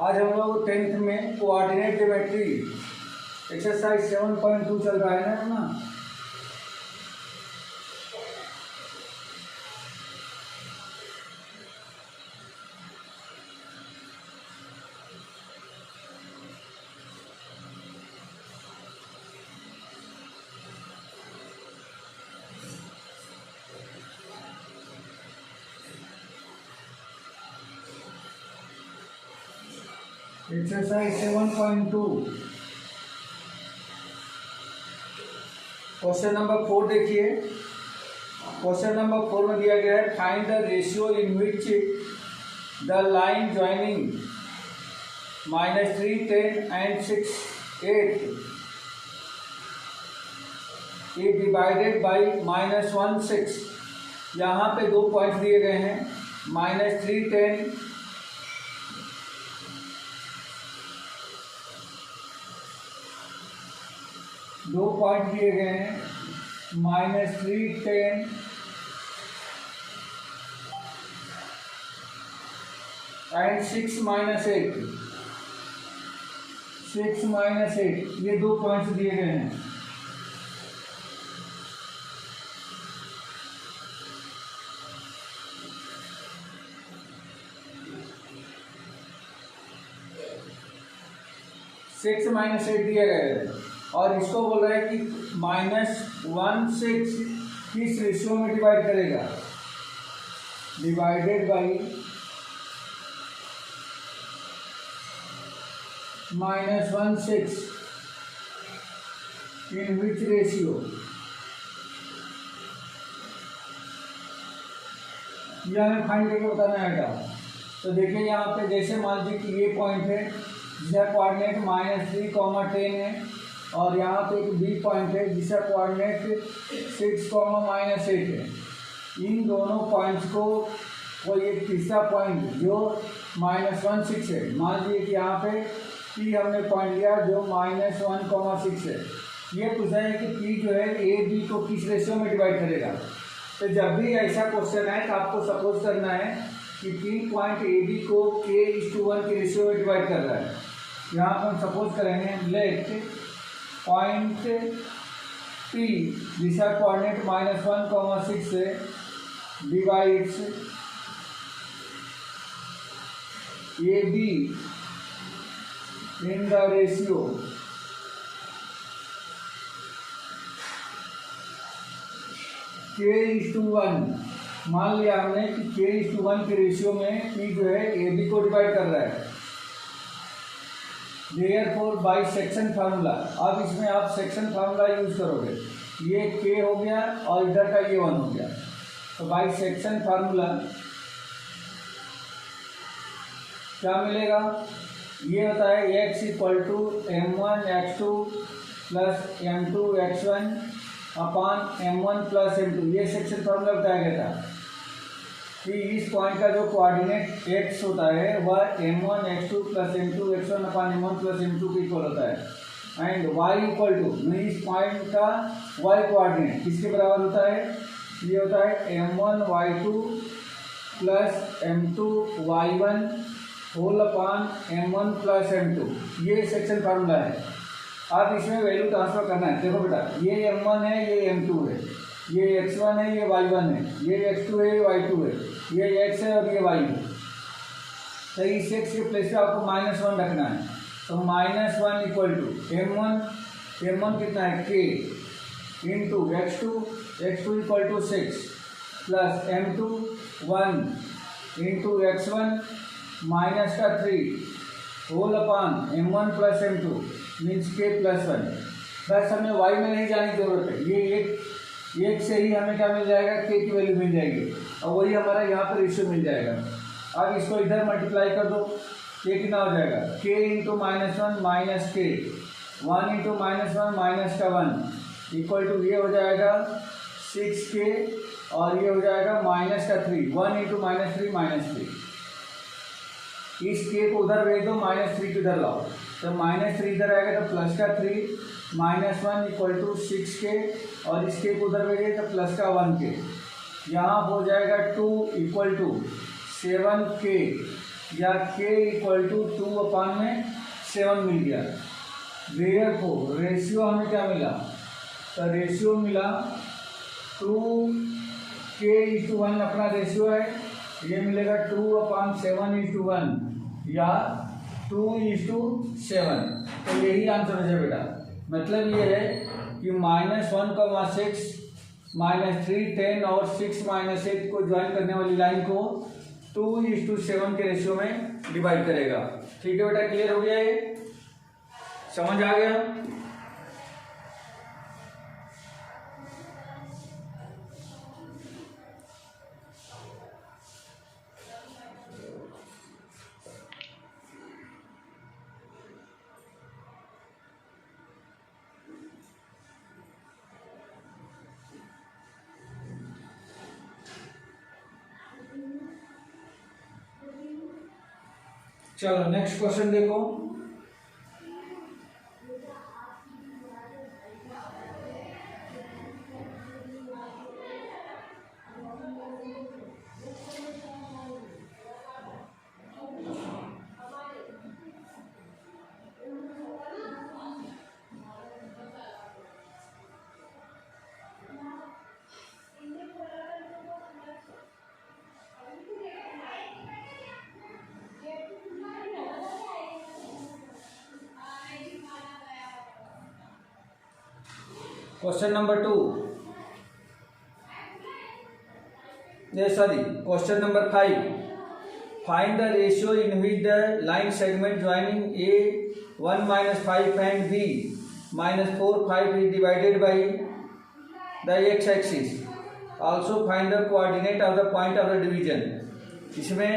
आज हम लोग 10th में कोऑर्डिनेट ज्योमेट्री एक्सरसाइज 7.2 चल रहा है ना। एक्सरसाइज 7.2 क्वेश्चन नंबर 4 देखिए। क्वेश्चन नंबर 4 में दिया गया है find the ratio in which the line joining -3, 10 and 6, 8 is divided by -1, 6। यहाँ पे दो पॉइंट दिए गए हैं, -3, 10 दो पॉइंट दिए गए हैं, -3, 10 एंड 6, -8। 6, -8 ये दो पॉइंट्स दिए गए हैं। -8 दिया गया है और इसको बोल रहा है कि -1, 6 किस रेशियो में डिवाइड करेगा, divided by -1, 6 in which ratio. यह हमें फाइंड करके बताना है। तो देखिए यहाँ पे जैसे मान लीजिए कि ये पॉइंट है जिसका कोऑर्डिनेट -3, 10 है और यहाँ पे एक बी पॉइंट है जिसका कोऑर्डिनेट 6, -8 है। इन दोनों पॉइंट्स को कोई एक तीसरा पॉइंट जो -1, 6 है, मान लीजिए कि यहाँ पे पी हमने पॉइंट लिया जो -1, 6 है। ये पूछा है कि पी जो है ए बी को किस रेशियो में डिवाइड करेगा। तो जब भी ऐसा क्वेश्चन है तो आपको सपोज करना है कि पी पॉइंट ए बी को k:1 के रेशियो में डिवाइड कर रहा है। यहाँ पर हम सपोज करेंगे लेट पॉइंट P जिसका कोऑर्डिनेट -1, 6 है divides A be in the ratio k:1। मान लिया हमने कि k:1 के रेशियो में P जो है ए बी को डिवाइड कर रहा है। Therefore बाई सेक्शन फार्मूला, अब इसमें आप सेक्शन फार्मूला यूज करोगे। ये k हो गया और इधर का ये 1 हो गया। तो बाई सेक्शन फार्मूला क्या मिलेगा, ये होता है x = m1 x2 + m2 x1 upon m1 + m2। ये सेक्शन फार्मूला बताया गया था कि इस पॉइंट का जो कोऑर्डिनेट x होता है वह m1 x2 + m2 x1 upon m1 + m2 के इक्वल होता है। एंड y = इस पॉइंट का y कोऑर्डिनेट किसके बराबर होता है, ये होता है m1 y2 + m2 y1 whole upon m1 + m2। ये सेक्शन फार्मूला है। अब इसमें वैल्यू ट्रांसफर करना है। देखो बेटा, ये m1 है, ये m2 है, ये x1 है, ये y1 है, ये x2 है, ये y2 है, ये x है और ये y है। तो इस x के प्लेस पे आपको -1 रखना है। तो -1 = m1 कितना है k into x2 = 6 plus m2 1 into x1 -3 whole upon m1 + m2 means k + 1। बस हमें y में नहीं जाने की जरूरत है। ये एक से ही हमें क्या मिल जाएगा, k की वैल्यू मिल जाएगी और वही हमारा यहाँ पर रेशियो मिल जाएगा। अब इसको इधर मल्टीप्लाई कर दो, k कितना हो जाएगा, k × -1 - k 1 × -1 - 1 इक्वल टू ये हो जाएगा 6k और ये हो जाएगा -3 1 × -3 -3। इस k को उधर भेज दो, -3 को इधर लाओ। तो -3 इधर आएगा तो +3 -1 = 6k और इस k को उधर भेजिए तो +1k। यहाँ हो जाएगा 2 = 7k या k इक्वल टू 2/7 मिल गया। देयरफॉर रेशियो हमें क्या मिला, तो रेशियो मिला 2k/1 अपना रेशियो है, ये मिलेगा 2/7:1 या 2:7। तो यही आंसर है बेटा। मतलब ये है कि -1,6 -3 10 और 6 -8 को ज्वाइन करने वाली लाइन को 2:7 के रेशियो में डिवाइड करेगा। ठीक है बेटा, क्लियर हो गया, ये समझ आ गया। चलो नेक्स्ट क्वेश्चन देखो। Question number 2, question number 5, find the ratio in which the line segment joining A1 -5 and B -4 5 is divided by the x-axis. Also find the coordinate of the point of the division. इसमें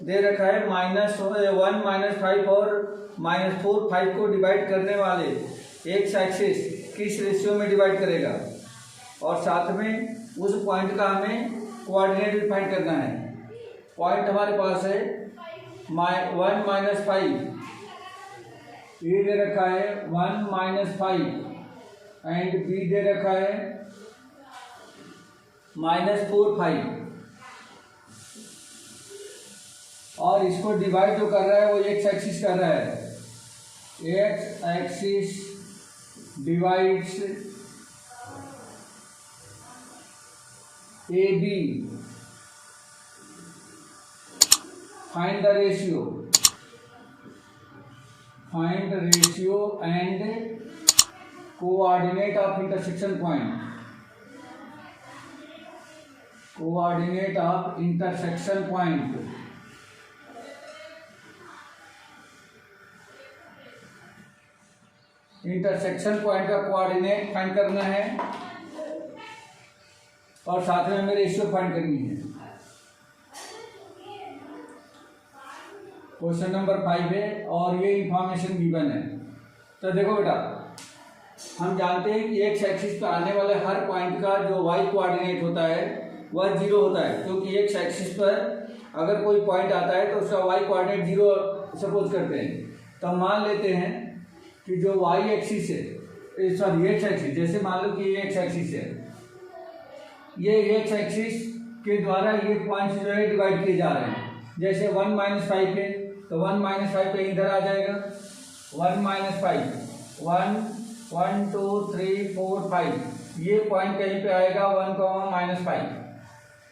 दे रखा है -1 -5 और -4 5 को divide करने वाले x axis किस ratio में divide करेगा, और साथ में उस पॉइंट का हमें कोऑर्डिनेट भी फाइंड करना है। पॉइंट हमारे पास है 1 -5, ए दे रखा है 1 -5 एंड बी दे रखा है -4 5, और इसको डिवाइड जो कर रहा है वो एक्स एक्सिस कर रहा है। X axis divides AB, find the ratio and coordinate of intersection point. Intersection point का कोऑर्डिनेट फाइंड करना है और साथ में हमें रेशियो फाइंड करनी है। क्वेश्चन नंबर 5 है और ये इंफॉर्मेशन गिवन है। तो देखो बेटा, हम जानते हैं कि एक्स एक्सिस पर आने वाले हर पॉइंट का जो वाई कोऑर्डिनेट होता है वह 0 होता है, क्योंकि एक्स एक्सिस पर अगर कोई पॉइंट आता है तो उसका वाई कोऑर्डिनेट 0 सपोज करते हैं। तो मान लेते हैं कि जो वाई एक्सिस है, एक्स एक्सिस, जैसे मान लो कि ये एक्स एक्सिस है, ये एक्स एक्सिस के द्वारा ये पॉइंट्स जो है डिवाइड किए जा रहे हैं। जैसे 1 -5 है तो 1 -5 पे इधर आ जाएगा 1 -5 1 2 3 4 5, ये पॉइंट कहीं पे आएगा 1, -5,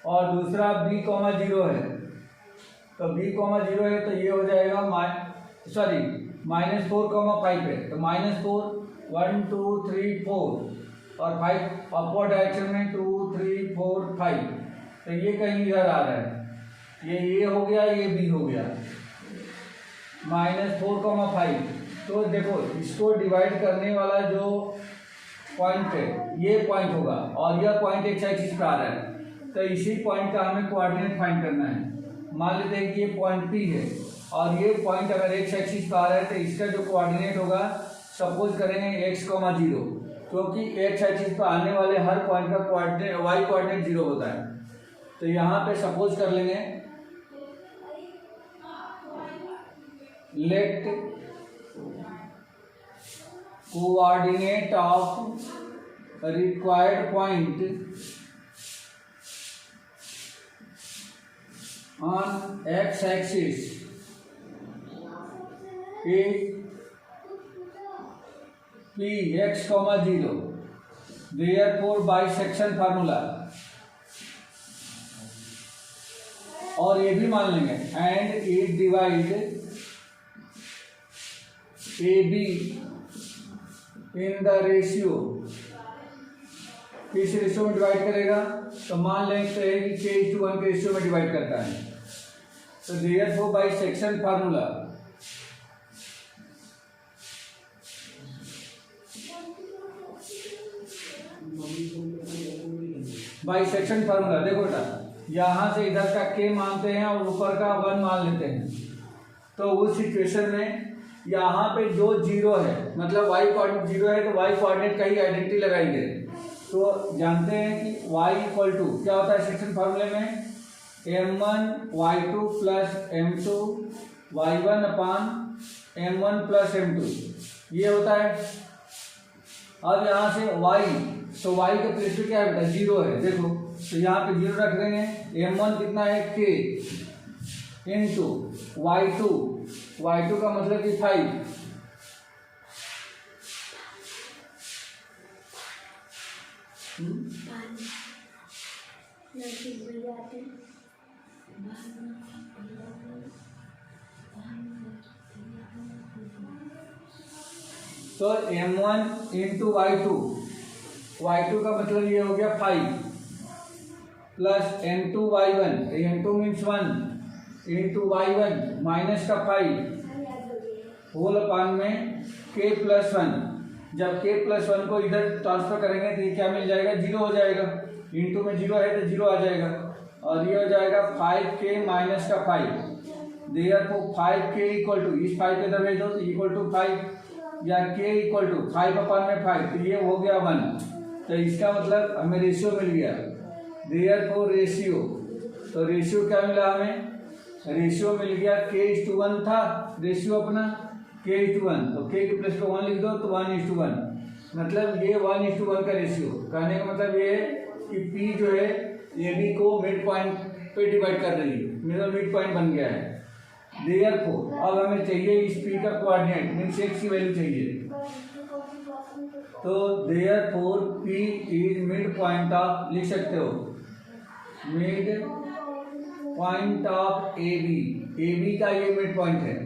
और दूसरा b, 0 है, तो b, 0 है तो ये हो जाएगा -4, 5 है तो -4 1 2 3 4 और 5 अपवर्ड डायरेक्शन में 2 3 4 5, तो ये कहीं इधर आ रहा है, ये हो गया, ये b हो गया -4, 5। तो देखो इसको डिवाइड करने वाला जो पॉइंट है ये पॉइंट होगा और यह पॉइंट एक्स एक्सिस पर आ रहा है, तो इसी पॉइंट का हमें कोऑर्डिनेट फाइंड करना है। मान लेते हैं कि ये पॉइंट P है और ये पॉइंट अगर एक्स एक्सिस पर आ रहा है तो इसका जो कोऑर्डिनेट होगा सपोज करेंगे x, 0, क्योंकि एक्स एक्सिस पर आने वाले हर पॉइंट का कोऑर्डिनेट y कोऑर्डिनेट 0 होता है। तो यहाँ पे सपोज कर लेंगे let coordinate of required point on x-axis is p x, 0. Therefore bisection formula, और ये भी मान लेंगे and it divide A be in the ratio, किस रेशियो में डिवाइड करेगा, तो मान लेते हैं कि k:1 के रेशियो में डिवाइड करता है। तो therefore bisection formula, bisection formula देखो बेटा, यहाँ से इधर का k मानते हैं और ऊपर का 1 मान लेते हैं। तो उस सिचुएशन में यहाँ पे जो 0 है, मतलब y कोऑर्डिनेट 0 है, तो y कोऑर्डिनेट का ही आइडेंटिटी लगाएंगे। तो जानते हैं कि y इक्वल टू क्या होता है सेक्शन फार्मूले में, m1 y2 plus m2 y1 अपान m1 प्लस m2, ये होता है। अब यहाँ से y, तो y के प्लेस पे क्या है बेटा, 0 है, देखो तो यहाँ पे 0 रख देंगे। m1 कितना है k इंटू y2 का मतलब कि 5, तो m1 इंटू y2 का मतलब ये हो गया 5 plus m2 y1, m2 means 1 into y1 minus का 5 होल अपान में k प्लस 1। जब k प्लस 1 को इधर ट्रांसफर करेंगे तो ये क्या मिल जाएगा, 0 हो जाएगा। इंटू में 0 है तो 0 आ जाएगा, और ये हो जाएगा 5k माइनस का 5। देयरफॉर 5k इक्वल टू, इस 5 के इधर भेज दो तो इक्वल टू 5, या k इक्वल टू 5 अपान में 5, तो ये हो गया 1। तो इसका मतलब हमें रेशियो मिल गया। देयरफॉर रेशियो, तो रेशियो क्या मिला हमें, रेशियो मिल गया k:1 था रेशियो अपना, k:1, तो k के प्लस पे 1 लिख दो तो 1:1, मतलब ये 1:1 का रेशियो। कहने का मतलब ये है कि p जो है ये b को मिड पॉइंट पे डिवाइड कर रही है, मेरा मिड पॉइंट बन गया है। देयरफॉर अब हमें चाहिए इस p का कोऑर्डिनेट, मीन्स x की वैल्यू चाहिए। तो therefore p is mid point of, लिख सकते हो मिड पॉइंट ऑफ AB का ये मिड पॉइंट है।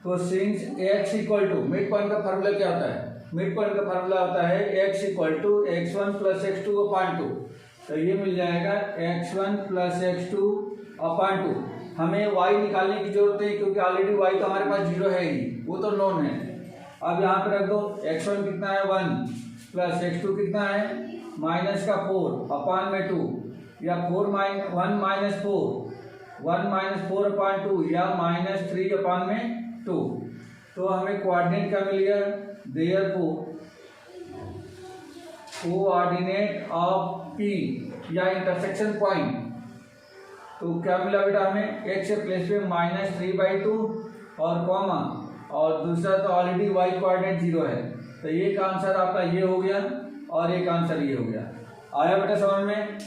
तो since x equal to, mid point का फार्मूला क्या होता है, मिड पॉइंट का फार्मूला होता है x equal to x1 plus x2 upon 2। तो ये मिल जाएगा x1 प्लस x2 अपान 2। हमें y निकालने की जरूरत है क्योंकि ऑलरेडी y तो हमारे पास 0 है ही, वो तो नोन है। अब यहाँ पे रख दो, x1 कितना है 1 प्लस x2 कितना है माइनस का 4 अपान में 2, या 1 माइनस 4 अपान 2, या -3 अपान में 2। तो हमें कोऑर्डिनेट क्या मिल गया, देयरफॉर कोऑर्डिनेट ऑफ p या इंटरसेक्शन पॉइंट, तो क्या मिला बेटा हमें, x के प्लेस पे -3/2 और कॉमा, और दूसरा तो ऑलरेडी y कोऑर्डिनेट 0 है। तो एक आंसर आपका ये हो गया और एक आंसर ये हो गया। आया बेटा समझ में।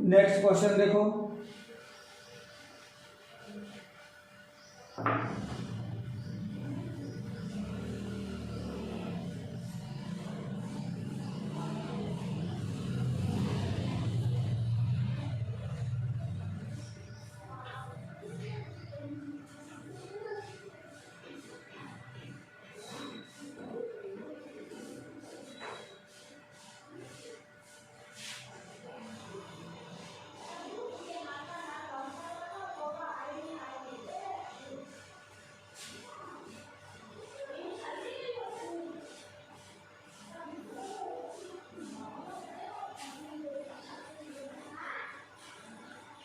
नेक्स्ट क्वेश्चन देखो,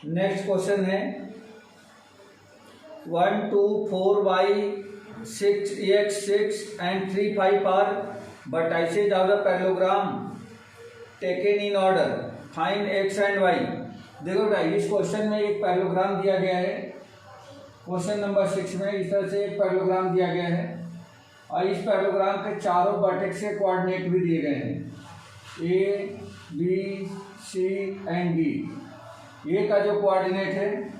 नेक्स्ट क्वेश्चन है 1 2 4 y 6 x 6 and 3 5 are, but I say the parallelogram taken in order, find x and y. देखो बेटा इस क्वेश्चन में एक पैरेललोग्राम दिया गया है, क्वेश्चन नंबर 6 में इस तरह से एक पैरेललोग्राम दिया गया है और इस पैरेललोग्राम के चारों वर्टेक्स के कोऑर्डिनेट भी दिए गए हैं, A B C and D. A का जो कोऑर्डिनेट है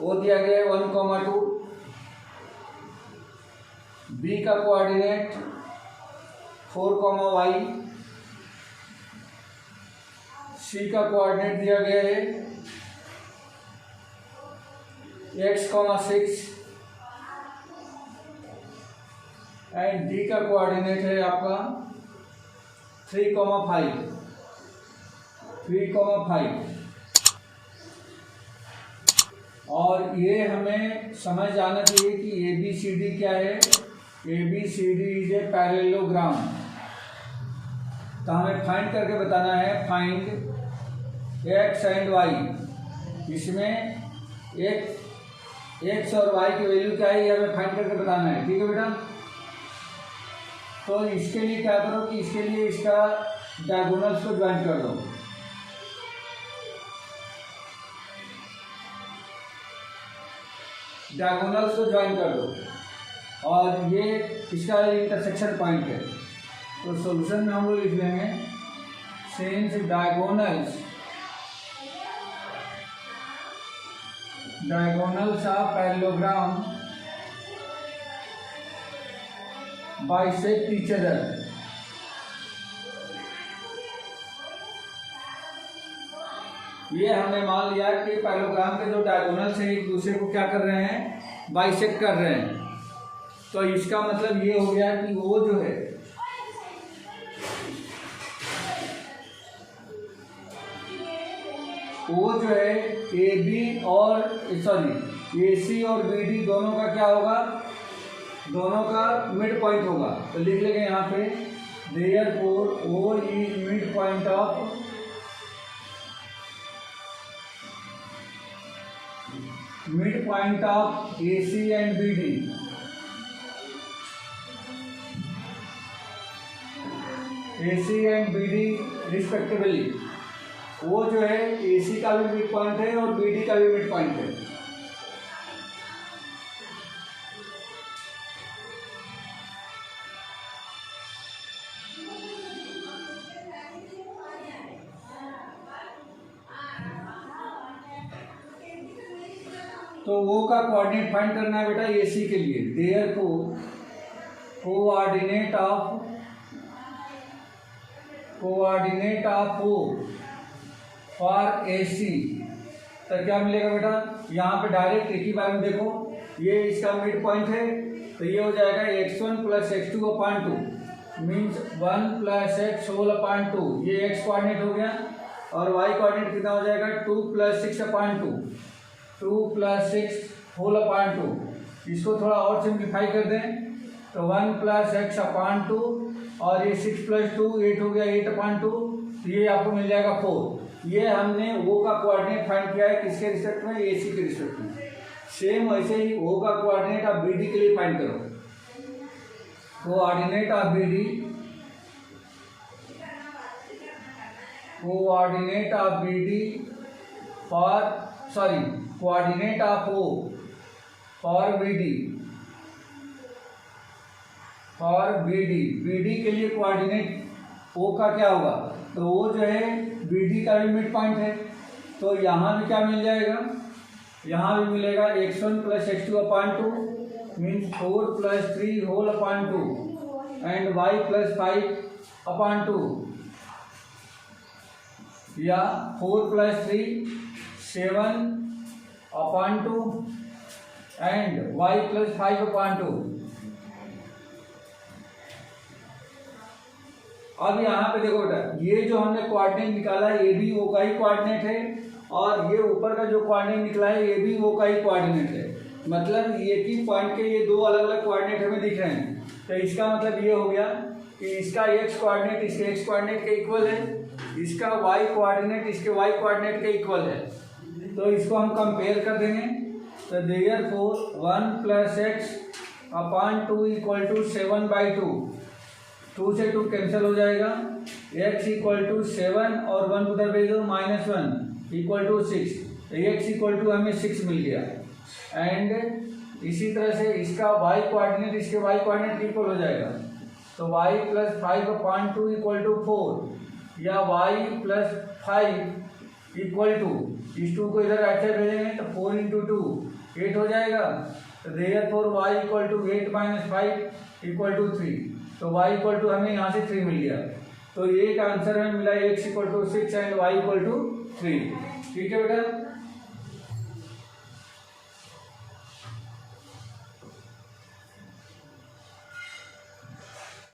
वो दिया गया है 1,2, बी का कोऑर्डिनेट 4,y, सी का कोऑर्डिनेट दिया गया है x,6 एंड डी का कोऑर्डिनेट है आपका 3,5। और ये हमें समझ जाना चाहिए कि ए बी सी डी क्या है। A B C D is a parallelogram. तो हमें फाइंड करके बताना है, फाइंड एक्स एंड वाई। इसमें एक्स और वाई की वैल्यू क्या है ये हमें फाइंड करके बताना है, ठीक है बेटा। तो इसके लिए क्या करो कि इसके लिए इसका डायगोनल्स को ज्वाइन कर दो। डायगोनल्स को ज्वाइन कर दो और ये इसका इंटरसेक्शन पॉइंट है। तो सॉल्यूशन में हम लोग लिख लेंगे since diagonals of parallelogram bisect each other. ये हमने मान लिया कि पैरेललोग्राम के जो डायगोनल्स हैं एक दूसरे को क्या कर रहे हैं, बाइसेक्ट कर रहे हैं। तो इसका मतलब ये हो गया कि वो जो है ए बी और ए सी और बी डी दोनों का क्या होगा, दोनों का मिड पॉइंट होगा। तो लिख लेंगे यहाँ पे therefore O is mid point of A C and B D. A C and B D respectively. वो जो है ए सी का भी मिड पॉइंट है और बी डी का भी मिड पॉइंट है। तो वो का कोऑर्डिनेट फाइंड करना है बेटा ए सी के लिए। Therefore coordinate of O for A C. तो क्या मिलेगा बेटा, यहाँ पे डायरेक्ट एक ही बार में देखो, ये इसका मिड पॉइंट है तो ये हो जाएगा x1 + x2 upon 2 means 1 + x whole upon 2। ये x कोऑर्डिनेट हो गया और y कोऑर्डिनेट कितना हो जाएगा 2 + 6 अपॉन 2, 2 + 6 होल अपॉन 2। इसको थोड़ा और सिंप्लीफाई कर दें तो 1 + x अपॉन 2 और ये 6 + 2 8 हो गया 8 अपॉन 2। तो ये आपको मिल जाएगा 4। ये हमने ओ का कोऑर्डिनेट फाइंड किया है किसके रिस्पेक्ट में, ए सी के रिस्पेक्ट में। सेम वैसे ही ओ का कोऑर्डिनेट आप बी डी के लिए फाइंड करो। Coordinate of B D, coordinate of B D coordinate of O for B D, B D के लिए कोऑर्डिनेट ओ का क्या होगा, तो वो जो है बी डी का भी मिड पॉइंट है। तो यहाँ भी क्या मिल जाएगा, यहाँ भी मिलेगा x1 + x2 upon 2 means 4 + 3 whole upon 2 and y + 5 upon 2 या 4 + 3 7 अपॉन 2 एंड y + 5 अपॉन 2। अब यहाँ पे देखो बेटा, ये जो हमने कोऑर्डिनेट निकाला है ए बी ओ का ही कोऑर्डिनेट है और ये ऊपर का जो कोऑर्डिनेट निकला है ए बी ओ का ही कोऑर्डिनेट है। मतलब एक ही पॉइंट के ये दो अलग अलग कोऑर्डिनेट हमें दिख रहे हैं। तो इसका मतलब ये हो गया कि इसका x कोऑर्डिनेट इसके x कोऑर्डिनेट के इक्वल है, इसका y कोऑर्डिनेट इसके y कोऑर्डिनेट के इक्वल है। तो इसको हम कंपेयर कर देंगे। तो देयरफॉर 1 + x अपॉन 2 = 7/2। 2 से 2 कैंसिल हो जाएगा x इक्वल टू 7 और 1 उधर भेज दो -1 equal to 6, x equal to हमें 6 मिल गया। एंड इसी तरह से इसका y कोऑर्डिनेट इसके y कोऑर्डिनेट इक्वल हो जाएगा, तो y प्लस 5/2 इक्वल टू 4 या y प्लस 5 इक्वल टू, इस 2 को इधर राइट साइड भेजेंगे तो 4 इंटू 2 8 हो जाएगा। Therefore y equal to 8 minus 5 equal to 3, तो y इक्वल टू हमें यहाँ से 3 मिल गया। तो ये का आंसर हमें मिला x equal to 6 and y equal to 3। ठीक है बेटा।